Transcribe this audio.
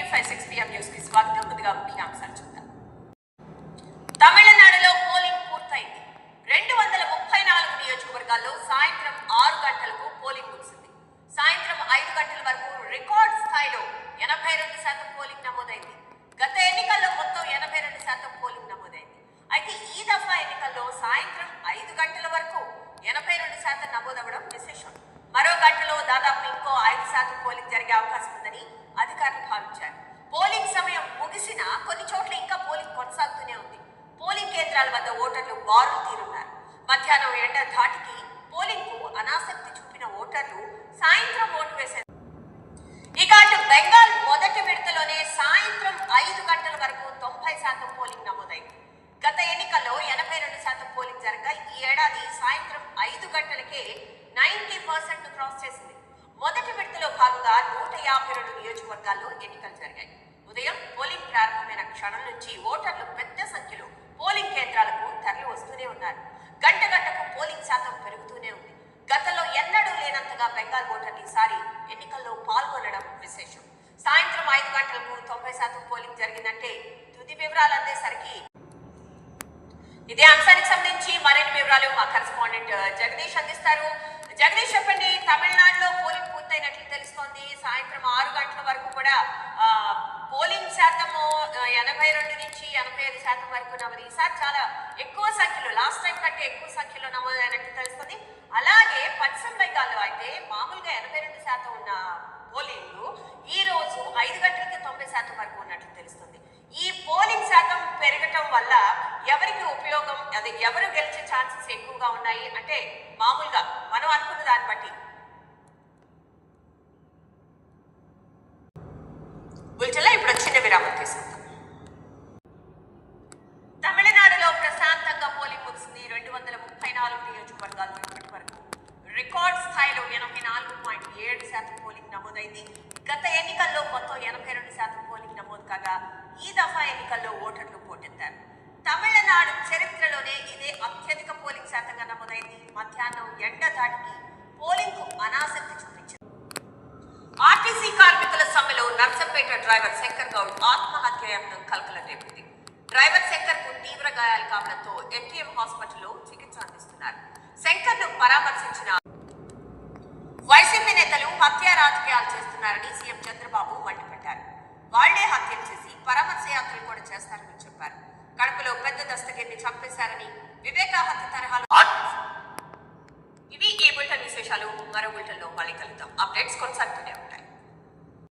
8:56 PM news కి స్వాగతం. ముందుగా ముఖ్యాంశాలు చూద్దాం. తమిళనాడులో పోలింగ్ పూర్తయింది. 234 నియోజకవర్గాల్లో సాయంత్రం 6 గంటలకు పోలింగ్ ముగిసింది. సాయంత్రం 5 గంటల వరకు రికార్డ్ స్థాయిలో 82% పోలింగ్ నమోదైంది. గత ఎన్నికల్లో మొత్తం 82% పోలింగ్ నమోదైంది. అయితే ఈ దఫా ఎన్నికల్లో సాయంత్రం 5 గంటల వరకు 82% నమోదవడం విశేషం. మరో గంటలో దాదాపు ఇంకో 5% పోలింగ్ జరిగే అవకాశం ఉందని అధికారులు భావించారు. పోలింగ్ సమయం ముగిసినా కొన్ని చోట్ల ఇంకా పోలింగ్ కొనసాగుతూనే ఉంది. పోలింగ్ కేంద్రాల వద్ద ఓటర్లు బారులు తీరున్నారు. మధ్యాహ్నం ఎండ ధాటికి పోలింగ్ కు అనాసక్తి చూపిన ఓటర్లు సాయంత్రం ఓటు వేశారు. ఇక అటు బెంగాల్ మొదటి విడతలోనే సాయంత్రం 5 గంటల వరకు 90% పోలింగ్ నమోదైంది. గత ఎన్నికల్లో 82% పోలింగ్ జరగగా ఈ ఏడాది సాయంత్రం 5 గంటలకే 90% క్రాస్ చేసింది. మొదటి విడతలో భాగంగా 152 నియోజకవర్గాల్లో ఎన్నికలు జరిగాయి. ఉదయం పోలింగ్ ప్రారంభమైన క్షణం నుంచి ఓటర్లు పెద్ద సంఖ్యలో పోలింగ్ కేంద్రాలకు తరలి వస్తూనే ఉన్నారు. గంట గంటకు పోలింగ్ శాతం పెరుగుతూనే ఉంది. గతంలో ఎన్నడూ లేనంతగా బెంగాల్ ఓటర్లు ఈసారి ఎన్నికల్లో పాల్గొనడం విశేషం. సాయంత్రం 5 గంటలకు 90% పోలింగ్ జరిగిందంటే తుది వివరాలు అందేసరికి ఇదే అంశానికి సంబంధించి మరిన్ని వివరాలు మా కరెస్పాండెంట్ జగదీష్ అందిస్తారు. జగదీష్, చెప్పండి. తమిళనాడులో పోలింగ్ పూర్తయినట్లు తెలుస్తోంది. సాయంత్రం 6 గంటల వరకు కూడా పోలింగ్ శాతము 82 నుంచి 85% వరకు నమోదు. ఈసారి చాలా ఎక్కువ సంఖ్యలో, లాస్ట్ టైం కంటే ఎక్కువ సంఖ్యలో నమోదైనట్లు తెలుస్తుంది. అలాగే పశ్చిమ బెంగాల్లో అయితే మామూలుగా 82% ఉన్న పోలింగ్ ఈ రోజు 5 గంటలకి 90% వరకు ఉన్నట్లు తెలుస్తుంది. ఈ పోలింగ్ శాతం పెరగటం వల్ల ఎవరికి ఉపయోగం, అది ఎవరు గెలిచే ఛాన్సెస్ ఎక్కువగా ఉన్నాయి అంటే మామూలుగా మనం అనుకున్న దాన్ని బట్టి? బుల్టెన్లో ఇప్పుడు చిన్న విరామం తీసుకుందాం. తమిళనాడులో ప్రశాంతంగా పోలింగ్ ముగిసింది. 234 నియోజకవర్గాల్లో ఇప్పటి వరకు రికార్డ్ స్థాయిలో 84.7% పోలింగ్ నమోదైంది. గత ఎన్నికల్లో మొత్తం 82% పోలింగ్ నమోదు కాగా ఈ దఫా ఎన్నికల్లో ఓటర్లు పోటెత్తారు. తమిళనాడు చరిత్రలోనే ఇదే అత్యధిక పోలింగ్ శాతంగా నమోదైంది. మధ్యాహ్నం ఎండ దాటికి పోలింగ్ కు అనాసక్తి చూపించింది. ఆర్టీసీ కార్మికుల సమ్మెలో నర్సంపేట డ్రైవర్ శంకర్ గౌడ్ ఆత్మహత్య యత్నం కలకలం రేపింది. డ్రైవర్ శంకర్ కు తీవ్ర గాయాలు కావడంతో ఎన్టీఎం హాస్పిటల్లో చికిత్స అందిస్తున్నారు. శంకర్ ను పరామర్శించిన వైసీపీ నేతలు హత్య రాజకీయాలు చేస్తున్నారని సీఎం చంద్రబాబు మండిపడ్డారు. వాళ్లే హత్యలు చేసి పరామర్శ యాత్రలు కూడా చేస్తారని చెప్పారు. కడపలో పెద్ద దస్తగిరిని చంపేశారని వివేక హత్య తరహాలో. ఇవి ఈ బులెటిన్ విశేషాలు. మరో బులెటిన్లో మళ్ళీ కలుద్దాం. అప్డేట్స్ కొనసాగుతూనే ఉంటాయి.